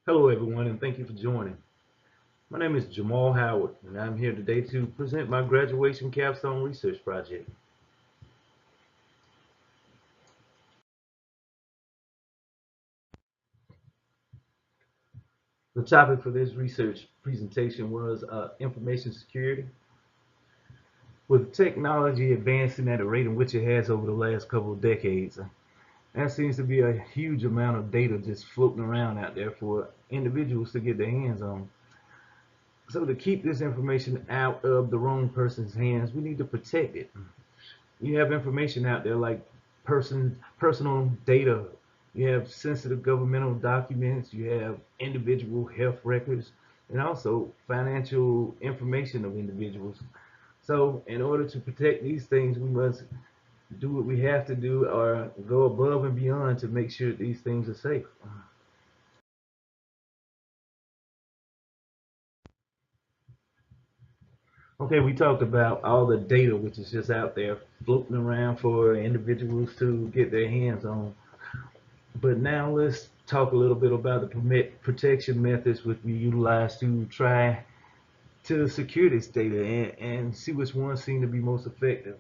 Hello, everyone, and thank you for joining. My name is Jamal Howard, and I'm here today to present my graduation capstone research project. The topic for this research presentation was information security. With technology advancing at a rate in which it has over the last couple of decades, there seems to be a huge amount of data just floating around out there for individuals to get their hands on. So to keep this information out of the wrong person's hands, we need to protect it. You have information out there like personal data. You have sensitive governmental documents. You have individual health records, and also financial information of individuals. So, in order to protect these things, we must do what we have to do, or go above and beyond to make sure that these things are safe. Okay, we talked about all the data which is just out there floating around for individuals to get their hands on. But now let's talk a little bit about the protection methods which we utilize to try to secure this data and see which ones seem to be most effective.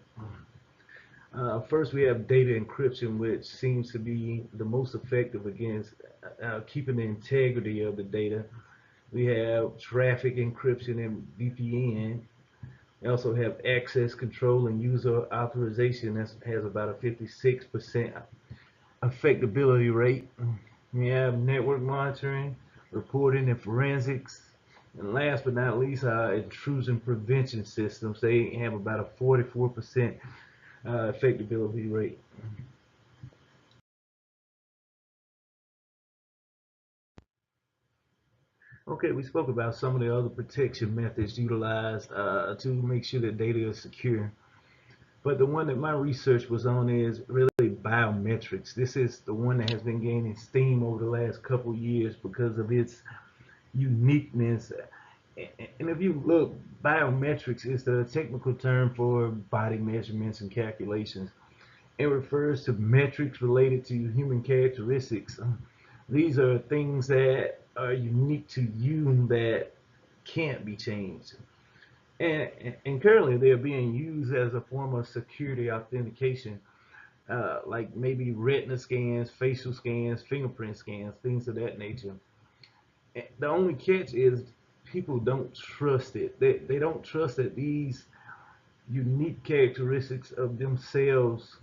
First, we have data encryption, which seems to be the most effective against keeping the integrity of the data. We have traffic encryption and VPN. We also have access control and user authorization that has about a 56% affectability rate. We have network monitoring, reporting, and forensics. And last but not least, intrusion prevention systems. They have about a 44% affectability rate. Okay, we spoke about some of the other protection methods utilized to make sure that data is secure. But the one that my research was on is really biometrics. This is the one that has been gaining steam over the last couple years because of its uniqueness. And if you look, biometrics is the technical term for body measurements and calculations. It refers to metrics related to human characteristics. These are things that are unique to you that can't be changed. And currently they're being used as a form of security authentication, like maybe retina scans, facial scans, fingerprint scans, things of that nature. The only catch is people don't trust it. They don't trust that these unique characteristics of themselves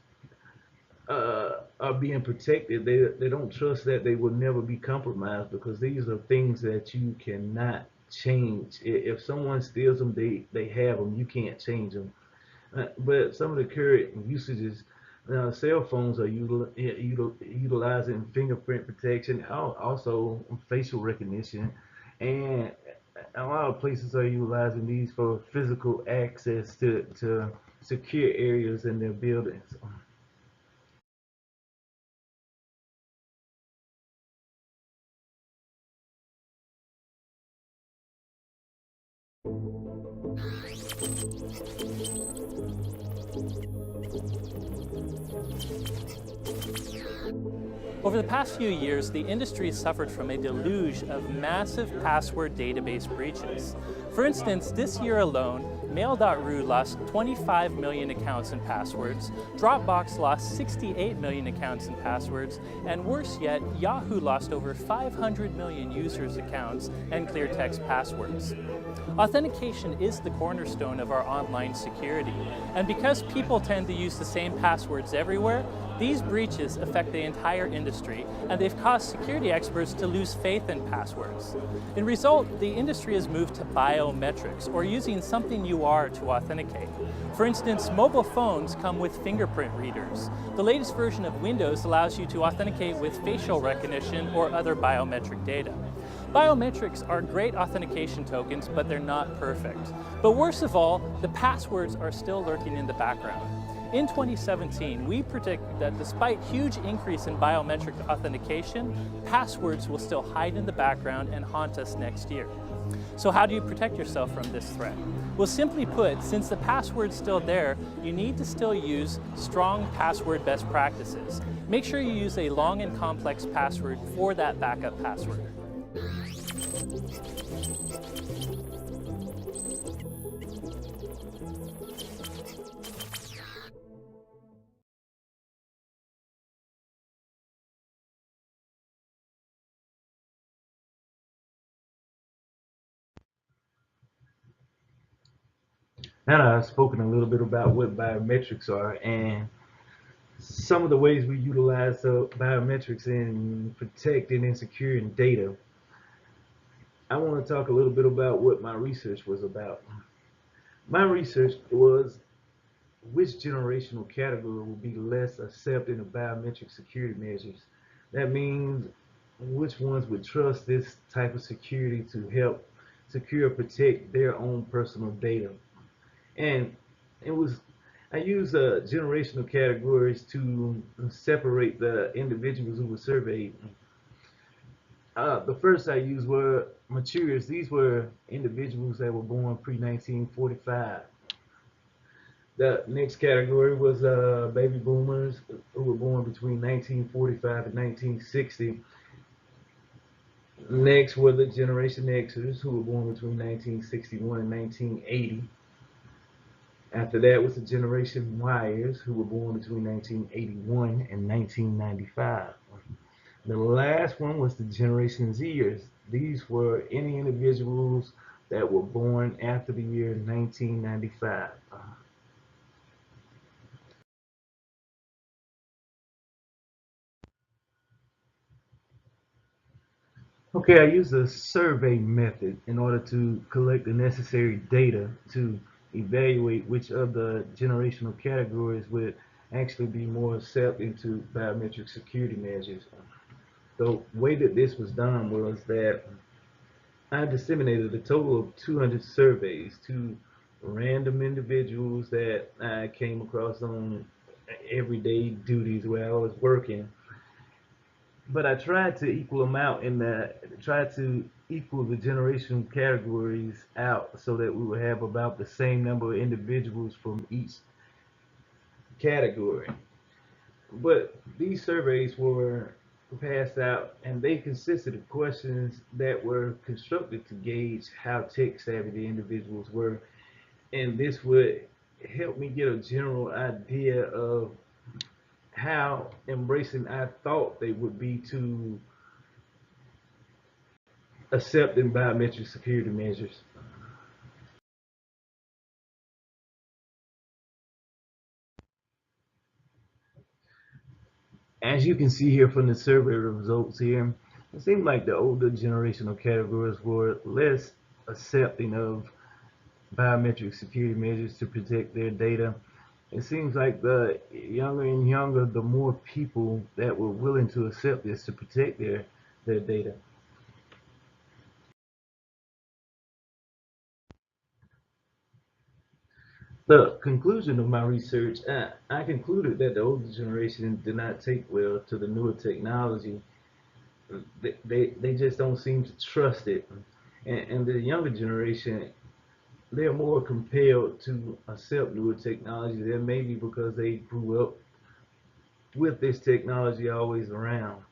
are being protected. They don't trust that they will never be compromised because these are things that you cannot change. If someone steals them, they have them. You can't change them. But some of the current usages, cell phones are utilizing fingerprint protection, also facial recognition, and a lot of places are utilizing these for physical access to secure areas in their buildings. Over the past few years, the industry suffered from a deluge of massive password database breaches. For instance, this year alone, Mail.ru lost 25 million accounts and passwords, Dropbox lost 68 million accounts and passwords, and worse yet, Yahoo lost over 500 million users' accounts and clear text passwords. Authentication is the cornerstone of our online security, and because people tend to use the same passwords everywhere, these breaches affect the entire industry, and they've caused security experts to lose faith in passwords. In result, the industry has moved to biometrics, or using something you are to authenticate. For instance, mobile phones come with fingerprint readers. The latest version of Windows allows you to authenticate with facial recognition or other biometric data. Biometrics are great authentication tokens, but they're not perfect. But worst of all, the passwords are still lurking in the background. In 2017, we predict that despite huge increase in biometric authentication, passwords will still hide in the background and haunt us next year. So how do you protect yourself from this threat? Well, simply put, since the password's still there, you need to still use strong password best practices. Make sure you use a long and complex password for that backup password. Now I've spoken a little bit about what biometrics are and some of the ways we utilize biometrics in protecting and securing data. I want to talk a little bit about what my research was about. My research was which generational category will be less accepting of biometric security measures. That means which ones would trust this type of security to help secure or protect their own personal data. And it was I used generational categories to separate the individuals who were surveyed. The first I used were matures. These were individuals that were born pre-1945. The next category was baby boomers who were born between 1945 and 1960. Next were the Generation Xers who were born between 1961 and 1980. After that was the Generation Yers who were born between 1981 and 1995. The last one was the Generation Zers. These were any individuals that were born after the year 1995. Okay, I used a survey method in order to collect the necessary data to evaluate which of the generational categories would actually be more accepting to biometric security measures. The way that this was done was that I disseminated a total of 200 surveys to random individuals that I came across on everyday duties where I was working. But I tried to equal them out in that, tried to equal the generation categories out so that we would have about the same number of individuals from each category. But these surveys were passed out and they consisted of questions that were constructed to gauge how tech savvy the individuals were. And this would help me get a general idea of how embracing I thought they would be to accepting biometric security measures. As you can see here from the survey results here, it seemed like the older generational categories were less accepting of biometric security measures to protect their data. It seems like the younger and younger, the more people that were willing to accept this to protect their data. The conclusion of my research, I concluded that the older generation did not take well to the newer technology. They just don't seem to trust it. And the younger generation, they're more compelled to accept newer technology. That may be because they grew up with this technology always around.